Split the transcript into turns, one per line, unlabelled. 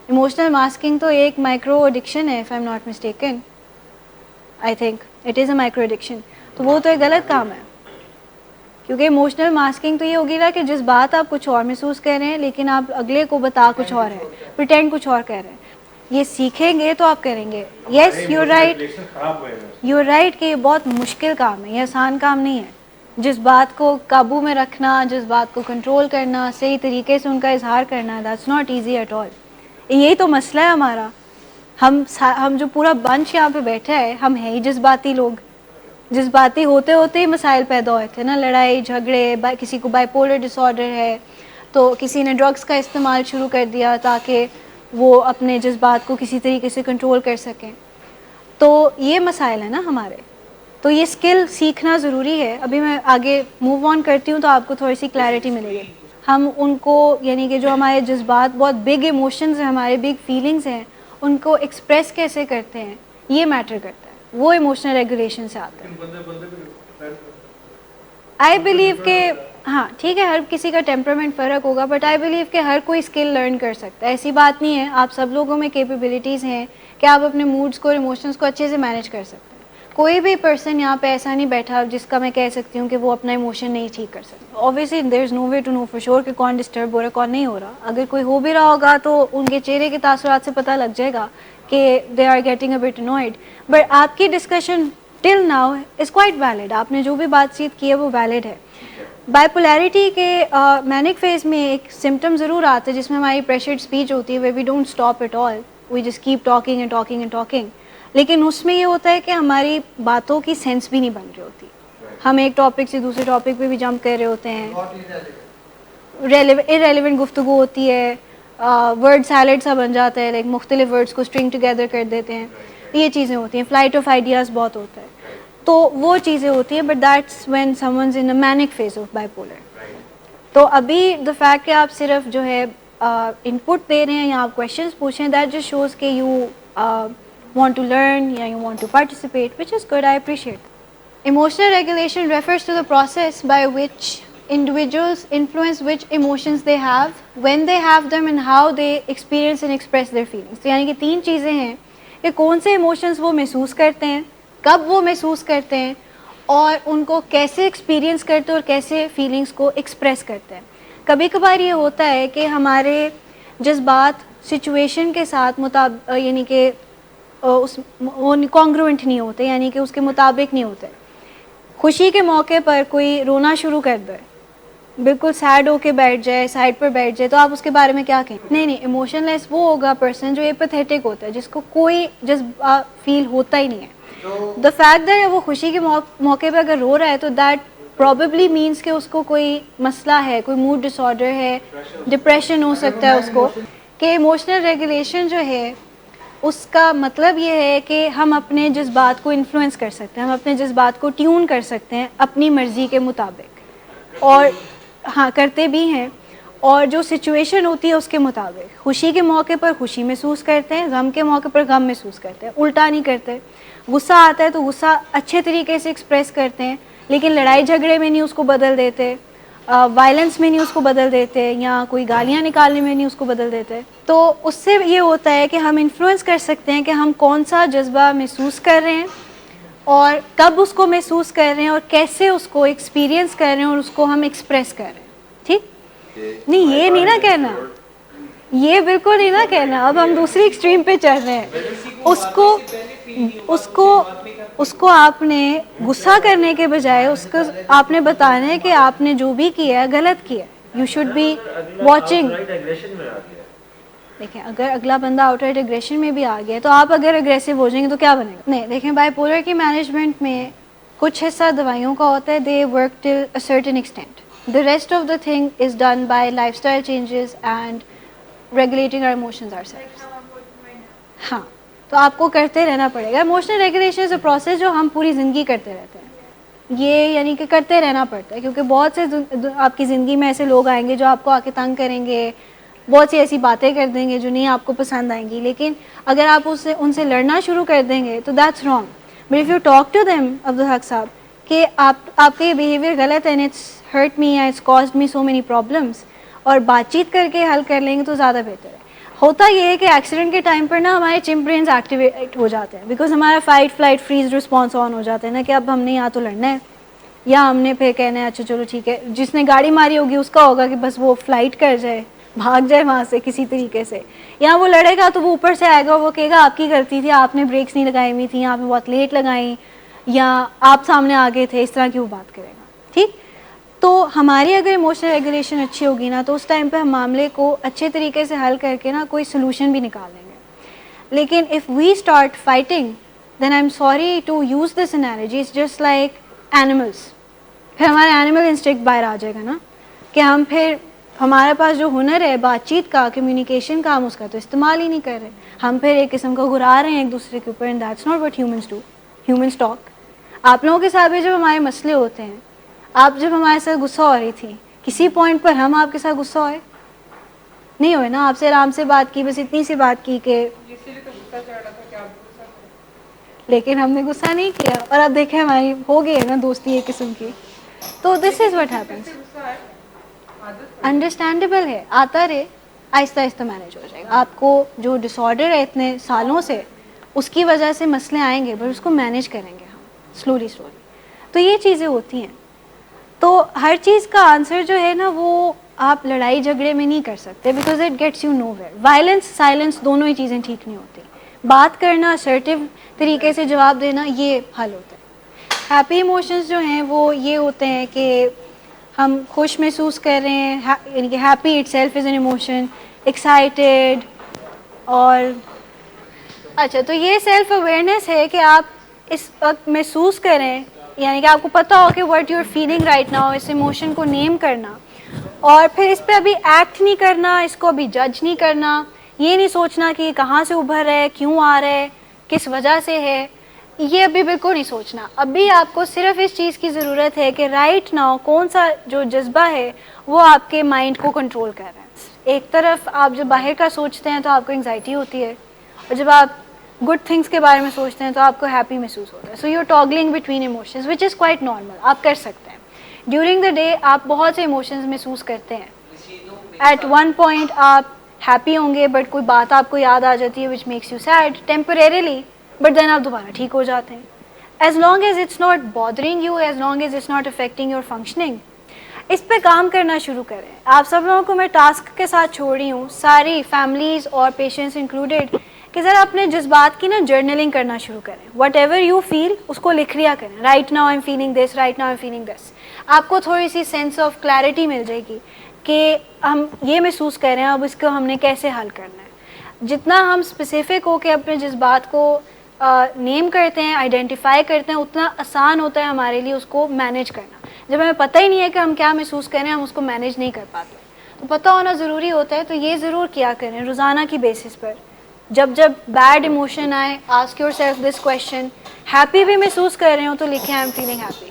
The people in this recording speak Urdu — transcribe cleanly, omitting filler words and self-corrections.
ایموشنل ماسکنگ تو ایک مائکرو ایڈکشن ہے, if I am not mistaken, I think it is a micro addiction. تو وہ تو ایک غلط کام ہے, کیونکہ ایموشنل ماسکنگ تو یہ ہوگی نا کہ جس بات آپ کچھ اور محسوس کر رہے ہیں لیکن آپ اگلے کو بتا کچھ اور ہے, پریٹینڈ کچھ اور کر رہے ہیں. یہ سیکھیں گے تو آپ کریں گے. Yes you right, you right کہ یہ بہت مشکل کام ہے, یہ آسان کام نہیں ہے. جس بات کو قابو میں رکھنا, جس بات کو کنٹرول کرنا, صحیح طریقے سے ان کا اظہار کرنا, that's not easy at all. یہی تو مسئلہ ہے ہمارا. ہم جو پورا بنچ یہاں پہ بیٹھا ہے, ہم ہیں ہی جذباتی لوگ. جذباتی ہوتے ہوتے ہی مسائل پیدا ہوئے تھے نا, لڑائی جھگڑے, کسی کو بائی پولر ڈس آرڈر ہے تو کسی نے ڈرگس کا استعمال شروع کر دیا تاکہ وہ اپنے جذبات کو کسی طریقے سے کنٹرول کر سکیں. تو یہ مسائل ہیں نا ہمارے. تو یہ اسکل سیکھنا ضروری ہے. ابھی میں آگے موو آن کرتی ہوں تو آپ کو تھوڑی سی کلیئرٹی ملے گی. ہم ان کو یعنی کہ جو ہمارے جذبات, بہت بگ ایموشنز ہیں ہمارے, بگ فیلنگز ہیں, ان کو ایکسپریس کیسے کرتے ہیں یہ میٹر کرتا ہے. وہ ایموشنل ریگولیشن سے آتا ہے. آئی بلیو کہ ہاں ٹھیک ہے, ہر کسی کا ٹیمپرامنٹ فرق ہوگا, بٹ آئی بلیو کہ ہر کوئی اسکل لرن کر سکتا ہے. ایسی بات نہیں ہے, آپ سب لوگوں میں کیپیبلٹیز ہیں کہ آپ اپنے موڈس کو اور ایموشنس کو اچھے سے مینیج کر سکتے ہیں. کوئی بھی پرسن یہاں پہ ایسا نہیں بیٹھا جس کا میں کہہ سکتی ہوں کہ وہ اپنا ایموشن نہیں ٹھیک کر سکتا. Obviously there is no way to know for sure کہ کون ڈسٹرب ہو رہا ہے کون نہیں ہو رہا. اگر کوئی ہو بھی رہا ہوگا تو ان کے چہرے کے تاثرات سے پتہ لگ جائے گا کہ they are getting a bit annoyed. But آپ کی discussion till now is quite valid. آپ نے جو بھی بات چیت کی ہے وہ ویلڈ ہے. بائی پولیرٹی کے مینک فیز میں ایک سمٹم ضرور آتا ہے جس میں ہماری پریشرڈ اسپیچ ہوتی ہے, we we don't stop at all, we just keep talking and talking and talking. لیکن اس میں یہ ہوتا ہے کہ ہماری باتوں کی سینس بھی نہیں بن رہی ہوتی. ہم ایک ٹاپک سے دوسرے ٹاپک پہ بھی جمپ کر رہے ہوتے ہیں, ارریلیونٹ گفتگو ہوتی ہے, ورڈ سیلڈ سا بن جاتا ہے, لائک مختلف ورڈس کو اسٹرنگ ٹوگیدر کر دیتے ہیں. یہ چیزیں ہوتی ہیں, فلائٹ آف آئیڈیاز بہت ہوتا ہے. تو وہ چیزیں ہوتی ہیں, but that's when someone's in a manic phase of bipolar. تو ابھی دا فیکٹ کہ آپ صرف جو ہے ان پٹ دے رہے ہیں یا آپ کویشچنس پوچھ رہے ہیں, دیٹ جسٹ شوز کہ یو want to learn یا you want to participate, which is good, I appreciate. Emotional regulation refers to the process by which individuals influence which emotions they have, when they have them and how they experience and express their feelings. تو یعنی کہ 3 چیزیں ہیں کہ کون سے ایموشنز وہ محسوس کرتے ہیں, کب وہ محسوس کرتے ہیں, اور ان کو کیسے ایکسپیرینس کرتے ہیں اور کیسے فیلنگس کو ایکسپریس کرتے ہیں. کبھی کبھار یہ ہوتا ہے کہ ہمارے جذبات سچویشن کے ساتھ یعنی کہ اس کانگروئنٹ نہیں ہوتے, یعنی کہ اس کے مطابق نہیں ہوتے. خوشی کے موقع پر کوئی رونا شروع کر دے, بالکل سیڈ ہو کے بیٹھ جائے, سائڈ پر بیٹھ جائے, تو آپ اس کے بارے میں کیا کہیں؟ نہیں, ایموشن لیس وہ ہوگا پرسن جو ایپیتھیٹک ہوتا ہے, جس کو کوئی جذبہ فیل ہوتا ہی نہیں ہے. دا فیکٹ دیٹ وہ خوشی کے موقع پہ اگر رو رہا ہے تو دیٹ پرابیبلی مینس کہ اس کو کوئی مسئلہ ہے, کوئی موڈ ڈس آرڈر ہے, ڈپریشن ہو سکتا ہے اس کو. کہ ایموشنل ریگولیشن جو ہے اس کا مطلب یہ ہے کہ ہم اپنے جذبات کو انفلوئنس کر سکتے ہیں, ہم اپنے جذبات کو ٹیون کر سکتے ہیں اپنی مرضی کے مطابق, اور ہاں کرتے بھی ہیں, اور جو سچویشن ہوتی ہے اس کے مطابق. خوشی کے موقع پر خوشی محسوس کرتے ہیں, غم کے موقع پر غم محسوس کرتے ہیں, الٹا نہیں کرتے. غصہ آتا ہے تو غصہ اچھے طریقے سے ایکسپریس کرتے ہیں, لیکن لڑائی جھگڑے میں نہیں اس کو بدل دیتے, وائلنس میں نہیں اس کو بدل دیتے, یا کوئی گالیاں نکالنے میں نہیں اس کو بدل دیتے. تو اس سے یہ ہوتا ہے کہ ہم انفلوئنس کر سکتے ہیں کہ ہم کون سا جذبہ محسوس کر رہے ہیں, اور کب اس کو محسوس کر رہے ہیں, اور کیسے اس کو ایکسپیرینس کر رہے ہیں, اور اس کو ہم ایکسپریس کر رہے ہیں. ٹھیک نہیں, یہ نہیں نا کہنا, یہ بالکل نہیں نا کہنا. اب ہم دوسری ایکسٹریم پہ چل رہے ہیں. اس کو آپ نے غصہ کرنے کے بجائے اس کو آپ نے بتانا ہے کہ آپ نے جو بھی کیا ہے غلط کیا ہے. You should be watching. دیکھیں اگر اگلا بندہ آؤٹ رائٹ اگریشن میں بھی آ گیا تو آپ اگر اگریسو ہو جائیں گے تو کیا بنے گا؟ نہیں, دیکھیں بائی پولر کی مینجمنٹ میں کچھ حصہ دوائیوں کا ہوتا ہے, they work till a certain extent. The rest of the thing is done by lifestyle changes and regulating our emotions ourselves. ہاں, تو آپ کو کرتے رہنا پڑے گا. Emotional regulation is a process جو ہم پوری زندگی کرتے رہتے ہیں. یہ یعنی کہ کرتے رہنا پڑتا ہے, کیونکہ بہت سے آپ کی زندگی میں ایسے لوگ آئیں گے جو آپ کو آ کے تنگ کریں گے, بہت سی ایسی باتیں کر دیں گے جو نہیں آپ کو پسند آئیں گی. لیکن اگر آپ ان سے لڑنا شروع کر دیں گے تو that's wrong. But if you talk to them, Abdul Haq صاحب, کہ آپ کا یہ بیہیویئر غلط ہے, it's hurt me, it's caused me so many problems, اور بات چیت کر کے حل کر لیں گے تو زیادہ بہتر ہے. ہوتا یہ ہے کہ ایکسیڈنٹ کے ٹائم پر نا ہمارے چمپ برینز ایکٹیویٹ ہو جاتے ہیں بیکاز ہمارا فائٹ فلائٹ فریز رسپانس آن ہو جاتا ہے نا کہ اب ہم نے یا تو لڑنا ہے یا ہم نے پھر کہنا ہے اچھا چلو ٹھیک ہے. جس نے گاڑی ماری ہوگی اس کا ہوگا کہ بس وہ فلائٹ کر جائے, بھاگ جائے وہاں سے کسی طریقے سے, یا وہ لڑے گا تو وہ اوپر سے آئے گا, وہ کہے گا آپ کی غلطی تھی, آپ نے بریکس نہیں لگائی ہوئی تھیں, آپ نے بہت لیٹ لگائیں, یا آپ سامنے آگے تھے, اس طرح کی وہ بات کرے گا. ٹھیک, تو ہماری اگر ایموشنل ریگولیشن اچھی ہوگی نا تو اس ٹائم پہ ہم معاملے کو اچھے طریقے سے حل کر کے نا کوئی سلوشن بھی نکال لیں گے. لیکن if we start fighting then I am sorry to use this analogy, it's just like animals. پھر ہمارا اینیمل انسٹنکٹ باہر آ جائے گا نا کہ ہم پھر ہمارے پاس جو ہنر ہے بات چیت کا, کمیونیکیشن کا, ہم اس کا تو استعمال ہی نہیں کر رہے. ہم پھر ایک قسم کا گھرا رہے ہیں ایک دوسرے کے اوپر, and that's not what humans do. Humans talk. آپ لوگوں کے ساتھ بھی جب ہمارے مسئلے ہوتے ہیں, آپ جب ہمارے ساتھ غصہ ہو رہی تھی کسی پوائنٹ پر ہم آپ کے ساتھ غصہ ہوئے نہیں ہوئے نا, آپ سے آرام سے بات کی, بس اتنی سی بات کی کہ لیکن ہم نے غصہ نہیں کیا, اور اب دیکھیں ہماری ہو گئی ہے نا دوستی ایک قسم کی. تو دس از واٹ ہیپنس. انڈرسٹینڈیبل ہے, آتا رہے, آہستہ آہستہ مینیج ہو جائے گا. آپ کو جو ڈس آرڈر ہے اتنے سالوں سے اس کی وجہ سے مسئلے آئیں گے, بٹ اس کو مینیج کریں گے ہم سلولی سلولی. تو یہ چیزیں ہوتی ہیں. تو ہر چیز کا آنسر جو ہے نا وہ آپ لڑائی جھگڑے میں نہیں کر سکتے, because it gets you nowhere. Violence silence دونوں ہی چیزیں ٹھیک نہیں ہوتی. بات کرنا, اسرٹیو طریقے سے جواب دینا, یہ حل ہوتا ہے. ہیپی ایموشنز جو ہیں وہ یہ ہوتے ہیں کہ ہم خوش محسوس کر رہے ہیں, یعنی کہ happy it self is an emotion, excited. اور اچھا, تو یہ سیلف اویئرنیس ہے کہ آپ اس وقت محسوس کریں, یعنی کہ آپ کو پتہ ہو کہ what you are feeling right now, اس ایموشن کو نیم کرنا, اور پھر اس پہ ابھی ایکٹ نہیں کرنا, اس کو ابھی جج نہیں کرنا, یہ نہیں سوچنا کہ یہ کہاں سے ابھر رہا ہے, کیوں آ رہا ہے, کس وجہ سے ہے, یہ ابھی بالکل نہیں سوچنا. ابھی آپ کو صرف اس چیز کی ضرورت ہے کہ رائٹ ناؤ کون سا جو جذبہ ہے وہ آپ کے مائنڈ کو کنٹرول کر رہا ہے. ایک طرف آپ جب باہر کا سوچتے ہیں تو آپ کو انگزائٹی ہوتی ہے, اور جب آپ گڈ تھنگس کے بارے میں سوچتے ہیں تو آپ کو ہیپی محسوس ہوتا ہے. So you are toggling between emotions which is quite normal, آپ کر سکتے ہیں. ڈیورنگ دا ڈے آپ بہت سے ایموشنز محسوس کرتے ہیں. ایٹ ون پوائنٹ آپ ہیپی ہوں گے, بٹ کوئی بات آپ کو یاد آ جاتی ہے which makes you sad temporarily, but then آپ دوبارہ ٹھیک ہو جاتے ہیں. As long as it's not bothering you, as long as it's not affecting your functioning, اس پہ کام کرنا شروع کریں. آپ سب لوگوں کو میں ٹاسک کے ساتھ چھوڑ رہی ہوں, ساری فیملیز اور پیشنٹس انکلوڈیڈ, کہ ذرا اپنے جذبات کی نا جرنلنگ کرنا شروع کریں. واٹ ایور یو فیل اس کو لکھ لیا کریں. Right now I am feeling this, right now I am feeling this. آپ کو تھوڑی سی سینس آف کلیئرٹی مل جائے گی کہ ہم یہ محسوس کر رہے ہیں, اب اس کو ہم نے کیسے حل کرنا ہے. جتنا ہم اسپیسیفک ہو کے اپنے جذبات کو نیم کرتے ہیں, آئیڈینٹیفائی کرتے ہیں, اتنا آسان ہوتا ہے ہمارے لیے اس کو مینیج کرنا. جب ہمیں پتہ ہی نہیں ہے کہ ہم کیا محسوس کریں, ہم اس کو مینیج نہیں کر پاتے. تو پتہ ہونا ضروری ہوتا ہے. تو یہ ضرور کیا کریں روزانہ کی بیسس پر, جب بیڈ ایموشن آئے, ask your self this question. Happy بھی محسوس کر رہے ہو تو لکھیں آئی ایم فیلنگ ہیپی.